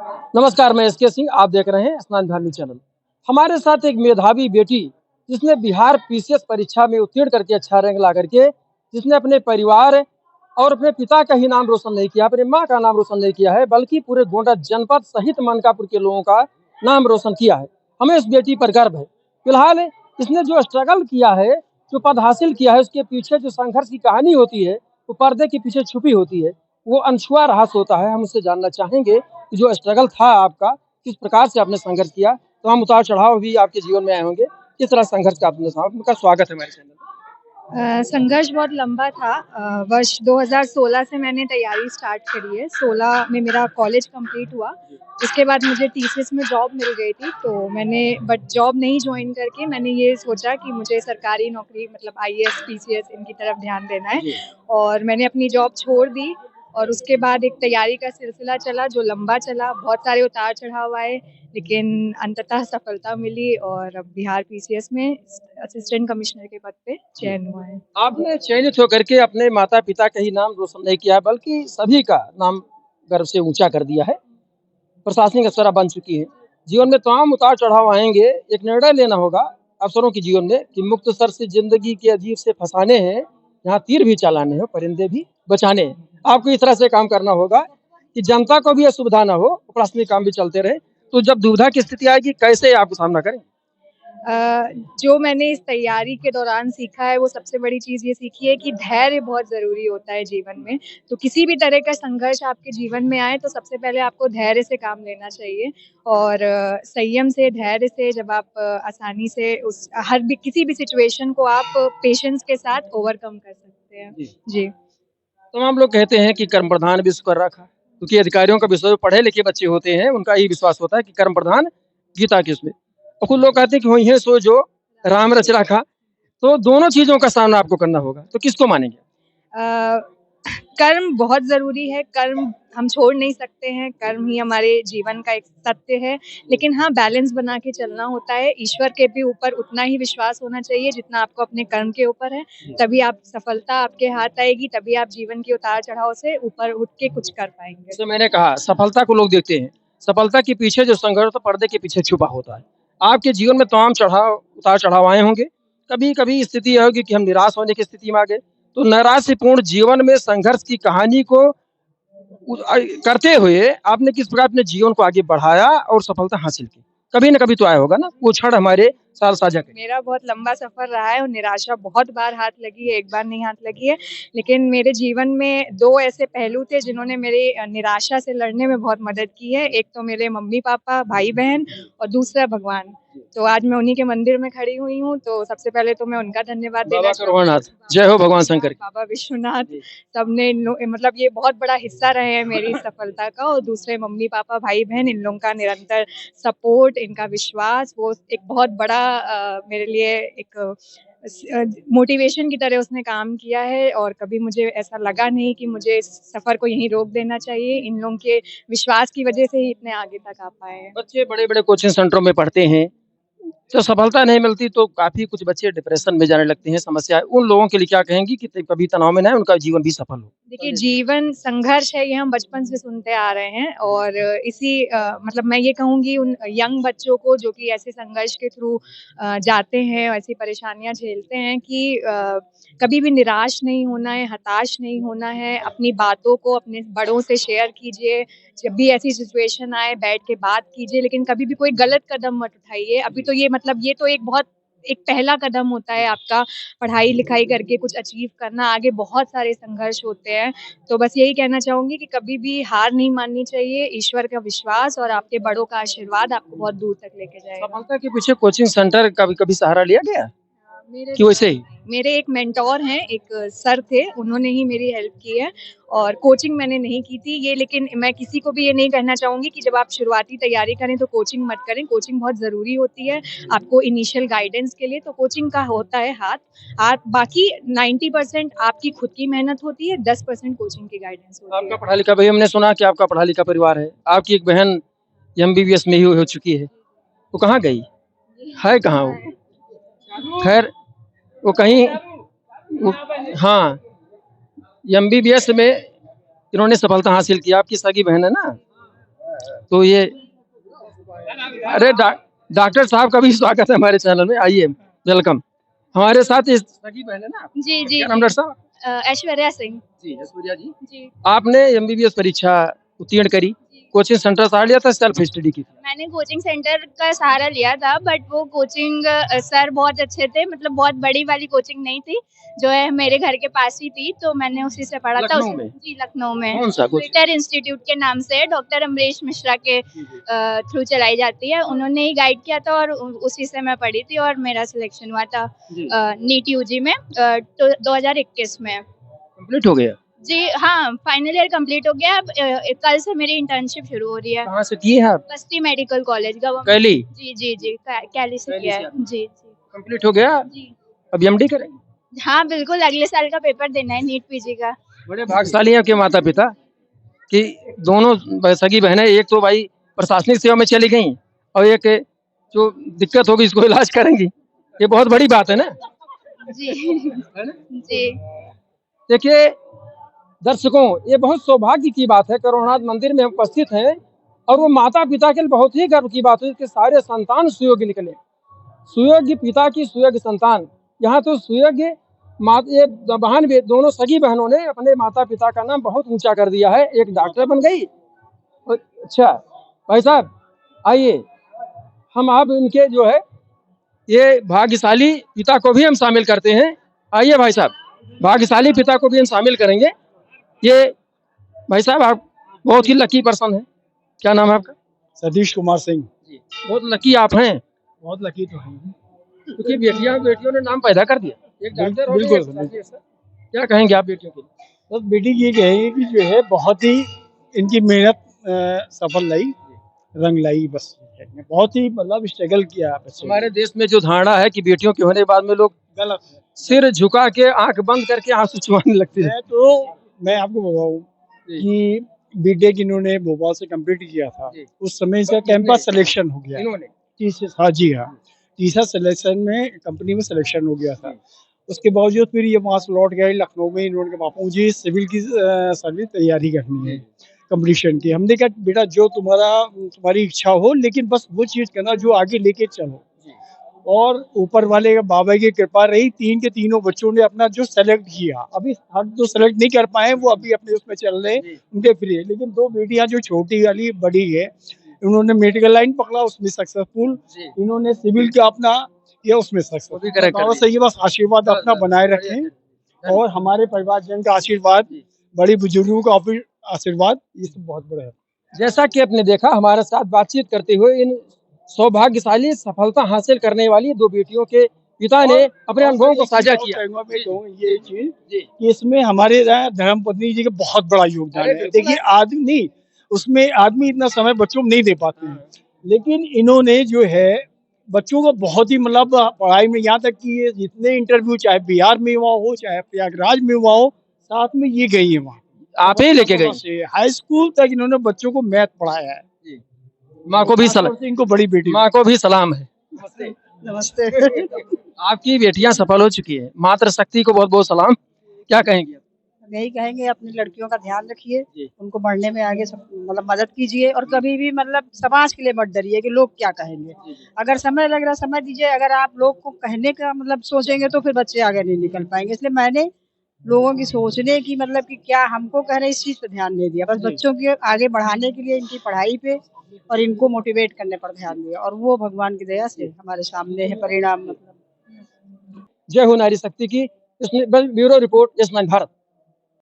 नमस्कार, मैं एसके सिंह। आप देख रहे हैं स्नान धार्मी चैनल। हमारे साथ एक मेधावी बेटी जिसने बिहार पीसीएस परीक्षा में उत्तीर्ण करके अच्छा रैंक ला करके जिसने अपने परिवार और अपने पिता का ही नाम रोशन नहीं किया, अपनी माँ का नाम रोशन नहीं किया है, बल्कि पूरे गोंडा जनपद सहित मनकापुर के लोगों का नाम रोशन किया है। हमें इस बेटी पर गर्व है। फिलहाल इसने जो स्ट्रगल किया है, जो पद हासिल किया है, उसके पीछे जो संघर्ष की कहानी होती है, वो पर्दे के पीछे छुपी होती है। वो अनछुआ रहस्य होता है। हम उससे जानना चाहेंगे कि जो स्ट्रगल था आपका, किस प्रकार से आपने संघर्ष किया। तो हम उतार चढ़ाव भी आपके जीवन में आए होंगे, किस तरह संघर्ष का आपने आपका स्वागत है हमारे चैनल में। संघर्ष बहुत लंबा था। वर्ष 2016 से मैंने तैयारी स्टार्ट करी है। 16 में मेरा कॉलेज कंप्लीट हुआ। उसके बाद मुझे टीसीएस में जॉब मिल गई थी, तो मैंने बट जॉब नहीं ज्वाइन करके मैंने ये सोचा कि मुझे सरकारी नौकरी मतलब आईएएस पीसीएस इनकी तरफ ध्यान देना है। और मैंने अपनी जॉब छोड़ दी और उसके बाद एक तैयारी का सिलसिला चला जो लंबा चला। बहुत सारे उतार चढ़ाव आए, लेकिन अंततः सफलता मिली और अब बिहार पीसीएस में असिस्टेंट कमिश्नर के पद पे चयन हुआ है। आपने चयनित होकर के अपने माता पिता का ही नाम रोशन नहीं किया, बल्कि सभी का नाम गर्व से ऊंचा कर दिया है। प्रशासनिक अफसर बन चुकी है। जीवन में तमाम उतार चढ़ाव आएंगे। एक निर्णय लेना होगा अफसरों के जीवन में कि मुक्त सर से जिंदगी के अजीब से फंसाने हैं, यहाँ तीर भी चलाने हैं, परिंदे भी बचाने हैं। आपको इस तरह से काम करना होगा कि जनता को भी असुविधा ना हो, प्रशासनिक काम भी चलते रहे। तो जब दुविधा की स्थिति आएगी, कैसे आपको सामना करें? जो मैंने इस तैयारी के दौरान सीखा है, वो सबसे बड़ी चीज़ ये सीखी है कि धैर्य बहुत ज़रूरी होता है जीवन में। तो किसी भी तरह का संघर्ष आपके जीवन में आए तो सबसे पहले आपको धैर्य से काम लेना चाहिए और संयम से, धैर्य से जब आप आसानी से उस किसी भी सिचुएशन को आप पेशेंस के साथ ओवरकम कर सकते हैं। जी। तमाम लोग कहते हैं कि कर्म प्रधान विश्व कर रखा, क्योंकि अधिकारियों का विश्वास पढ़े लिखे बच्चे होते हैं, उनका ही विश्वास होता है कि कर्म प्रधान गीता के उसमें। और कुछ लोग कहते हैं कि वही है सो जो राम रच रखा। तो दोनों चीजों का सामना आपको करना होगा, तो किसको मानेंगे? कर्म बहुत ज़रूरी है। कर्म हम छोड़ नहीं सकते हैं। कर्म ही हमारे जीवन का एक सत्य है। लेकिन हाँ, बैलेंस बना के चलना होता है। ईश्वर के भी ऊपर उतना ही विश्वास होना चाहिए जितना आपको अपने कर्म के ऊपर है। तभी आप सफलता आपके हाथ आएगी, तभी आप जीवन के उतार चढ़ाव से ऊपर उठ के कुछ कर पाएंगे। जैसे मैंने कहा, सफलता को लोग देखते हैं, सफलता के पीछे जो संघर्ष तो पर्दे के पीछे छुपा होता है। आपके जीवन में तमाम उतार चढ़ाव आए होंगे। कभी कभी स्थिति यह होगी कि हम निराश होने की स्थिति में आ गए। तो नैराश्यपूर्ण जीवन में संघर्ष की कहानी को करते हुए आपने किस प्रकार अपने जीवन को आगे बढ़ाया और सफलता हासिल की? कभी ना कभी तो आया होगा ना, वो क्षण हमारे साथ साझा करें। मेरा बहुत लंबा सफर रहा है और निराशा बहुत बार हाथ लगी है, एक बार नहीं हाथ लगी है। लेकिन मेरे जीवन में 2 ऐसे पहलू थे जिन्होंने मेरी निराशा से लड़ने में बहुत मदद की है। एक तो मेरे मम्मी-पापा, भाई-बहन और दूसरा भगवान। तो आज मैं उन्हीं के मंदिर में खड़ी हुई हूँ, तो सबसे पहले तो मैं उनका धन्यवाद देना बाबा चाहूँगी। करुणानाथ, जय हो भगवान शंकर की। बाबा विश्वनाथ, सबने मतलब ये बहुत बड़ा हिस्सा रहे हैं मेरी सफलता का। और दूसरे मम्मी-पापा, भाई-बहन, इन लोगों का निरंतर सपोर्ट, इनका विश्वास, वो एक बहुत बड़ा मेरे लिए एक मोटिवेशन की तरह उसने काम किया है। और कभी मुझे ऐसा लगा नहीं कि मुझे इस सफ़र को यहीं रोक देना चाहिए। इन लोगों के विश्वास की वजह से ही इतने आगे तक आ पाए हैं। बच्चे बड़े-बड़े कोचिंग सेंटरों में पढ़ते हैं, तो सफलता नहीं मिलती तो काफ़ी कुछ बच्चे डिप्रेशन में जाने लगते हैं, समस्या है। उन लोगों के लिए क्या कहेंगी कि कभी तनाव में ना आए, उनका जीवन भी सफल हो? देखिए, जीवन संघर्ष है, ये हम बचपन से सुनते आ रहे हैं। और इसी मतलब मैं ये कहूँगी उन यंग बच्चों को जो कि ऐसे संघर्ष के थ्रू जाते हैं और ऐसी परेशानियाँ झेलते हैं कि कभी भी निराश नहीं होना है, हताश नहीं होना है। अपनी बातों को अपने बड़ों से शेयर कीजिए। जब भी ऐसी सिचुएशन आए, बैठ के बात कीजिए, लेकिन कभी भी कोई गलत कदम मत उठाइए। अभी तो ये मतलब ये तो एक पहला कदम होता है आपका पढ़ाई-लिखाई करके कुछ अचीव करना। आगे बहुत सारे संघर्ष होते हैं। तो बस यही कहना चाहूँगी कि कभी भी हार नहीं माननी चाहिए। ईश्वर का विश्वास और आपके बड़ों का आशीर्वाद आपको बहुत दूर तक लेके जाएगा। सफलता के पीछे कोचिंग सेंटर का भी कभी सहारा लिया गया मेरे कि वैसे ही? मेरे एक मेंटोर हैं, एक सर थे, उन्होंने ही मेरी हेल्प की है। और कोचिंग मैंने नहीं की थी ये। लेकिन मैं किसी को भी ये नहीं कहना चाहूँगी कि जब आप शुरुआती तैयारी करें तो कोचिंग मत करें। कोचिंग बहुत ज़रूरी होती है आपको इनिशियल गाइडेंस के लिए, तो कोचिंग का होता है हाथ। बाकी 90% आपकी खुद की मेहनत होती है, 10% कोचिंग की गाइडेंस होती आपका है। पढ़ा लिखा भाई, हमने सुना कि आपका पढ़ा लिखा परिवार है। आपकी एक बहन एमबीबीएस में ही हो चुकी है। वो कहाँ गई? है कहाँ वो? खैर, वो कहीं वो, हाँ, एमबीबीएस में इन्होंने सफलता हासिल की। आपकी सगी बहन है ना? तो ये अरे डॉक्टर साहब का भी स्वागत है हमारे चैनल में, आइए, वेलकम। हमारे साथ इस सगी बहन है ना, जी जी क्या नाम डॉक्टर साहब? ऐश्वर्या सिंह। जी, ऐश्वर्या जी। जी आपने एमबीबीएस परीक्षा उत्तीर्ण करी, कोचिंग सेंटर सहारा लिया था, सेल्फ स्टडी की थी? मैंने कोचिंग सेंटर का सहारा लिया था, बट वो कोचिंग सर बहुत अच्छे थे, मतलब बहुत बड़ी वाली कोचिंग नहीं थी, जो है मेरे घर के पास ही थी, तो मैंने उसी से पढ़ा था। लखनऊ में? जी लखनऊ में। कौन सा कोचिंग? ट्विटर इंस्टीट्यूट के नाम से डॉक्टर अमरीश मिश्रा के थ्रू चलाई जाती है, उन्होंने ही गाइड किया था और उसी से मैं पढ़ी थी और मेरा सिलेक्शन हुआ था नीट यूजी में 2021 में। कंप्लीट हो गया? जी हाँ, फाइनल ईयर कंप्लीट हो गया। अब कल से मेरी इंटर्नशिप शुरू हो रही है। कहाँ से किए हैं आप? बस्ती मेडिकल कॉलेज गवर्नमेंट। कैली? जी जी जी कैली से किया है। जी जी कंप्लीट हो गया? जी अब एमडी करेंगे? हाँ बिल्कुल, अगले साल का पेपर देना है नीट पीजी का। बड़े भाग्यशाली हैं आपके माता पिता कि दोनों सगी बहनें, एक तो भाई प्रशासनिक सेवा में चली गई और एक जो दिक्कत होगी इसको इलाज करेंगी, ये बहुत बड़ी बात है ना। जी जी देखिए दर्शकों, ये बहुत सौभाग्य की बात है, करुणानाथ मंदिर में हम उपस्थित हैं और वो माता पिता के लिए बहुत ही गर्व की बात है कि सारे संतान सुयोग्य निकले, सुयोग्य पिता की सुयोग्य संतान। यहाँ तो सुयोग्य ये बहन भी, दोनों सगी बहनों ने अपने माता पिता का नाम बहुत ऊंचा कर दिया है। एक डॉक्टर बन गई। अच्छा भाई साहब आइए, हम आप इनके जो है ये भाग्यशाली पिता को भी हम शामिल करते हैं। आइए भाई साहब, भाग्यशाली पिता को भी हम शामिल करेंगे। ये भाई साहब आप बहुत ही लकी पर्सन है, क्या नाम है आपका? सतीश कुमार सिंह। जी, बहुत लकी आप हैं। बहुत लकी तो है। क्योंकि बेटियों ने नाम पैदा कर दिया, एक डॉक्टर हो गए, बिल्कुल, एक प्रोफेसर। क्या कहेंगे आप बेटियों के लिए? बस बेटी ये कहेंगे कि जो है बहुत ही इनकी मेहनत सफल लाई, रंग लाई। बस बहुत ही मतलब स्ट्रगल किया बच्चे। हमारे देश में जो धारणा है कि बेटियों के होने के बाद में लोग गलत है। सिर झुका के आंख बंद करके आंसू चुहाने लगते हैं। मैं आपको बताऊं कि बीटेक इन्होंने भोपाल से कंप्लीट किया था, उस समय इसका कैंपस सिलेक्शन हो गया इन्होंने? हाँ जी हाँ, तीसरा सिलेक्शन में कंपनी में सिलेक्शन हो गया था। उसके बावजूद फिर ये वहाँ से लौट गए लखनऊ में। इन्होंने कहा पापा मुझे सिविल की सर्विस तैयारी करनी है कंपटीशन की। हमने कहा बेटा जो तुम्हारी इच्छा हो, लेकिन बस वो चीज़ करना जो आगे लेके चलो। और ऊपर वाले बाबा की कृपा रही, 3 के तीनों बच्चों ने अपना जो सेलेक्ट किया, अभी हर जो सेलेक्ट नहीं कर पाए वो अभी अपने उसमें चल रहे हैं, उनके फ्री है। लेकिन 2 बेटियां जो छोटी वाली बड़ी है, इन्होंने मेडिकल लाइन पकड़ा, उसमें सक्सेसफुल। इन्होंने सिविल का अपना किया, उसमें सक्सेसफुल। सही, बस आशीर्वाद अपना बनाए रखें और हमारे परिवार जन का आशीर्वाद, बड़ी बुजुर्गों का आशीर्वाद, ये सब बहुत बड़ा है। जैसा कि आपने देखा, हमारे साथ बातचीत करते हुए इन सौभाग्यशाली सफलता हासिल करने वाली 2 बेटियों के पिता ने अपने अनुभवों को साझा किया। ये चीज कि इसमें हमारे धर्मपत्नी जी का बहुत बड़ा योगदान है। देखिए आदमी उसमें आदमी इतना समय बच्चों को नहीं दे पाते हैं, लेकिन इन्होंने जो है बच्चों को बहुत ही मतलब पढ़ाई में, यहाँ तक कि ये जितने इंटरव्यू चाहे बिहार में हुआ हो चाहे प्रयागराज में हुआ हो, साथ में ये गई है वहाँ। आप ही लेके गई? हाई स्कूल तक इन्होंने बच्चों को मैथ पढ़ाया है। माँ को भी सलाम, इनको बड़ी बेटी, माँ को भी सलाम है। नमस्ते। आपकी बेटियां सफल हो चुकी है, मातृ शक्ति को बहुत बहुत सलाम। क्या कहेंगे? यही कहेंगे अपनी लड़कियों का ध्यान रखिए, उनको बढ़ने में आगे सब मतलब मदद कीजिए, और कभी भी मतलब समाज के लिए मत डरिए कि लोग क्या कहेंगे। अगर समय लग रहा समय दीजिए, अगर आप लोग को कहने का मतलब सोचेंगे तो फिर बच्चे आगे नहीं निकल पाएंगे। इसलिए मैंने लोगों की सोचने की मतलब कि क्या हमको कह रहे, इस चीज पे ध्यान नहीं दिया। बस बच्चों के आगे बढ़ाने के लिए इनकी पढ़ाई पे और इनको मोटिवेट करने पर ध्यान दिया, और वो भगवान की दया से हमारे सामने है परिणाम। मतलब जय हो नारी शक्ति की। Bureau report, yes 9 Bharat.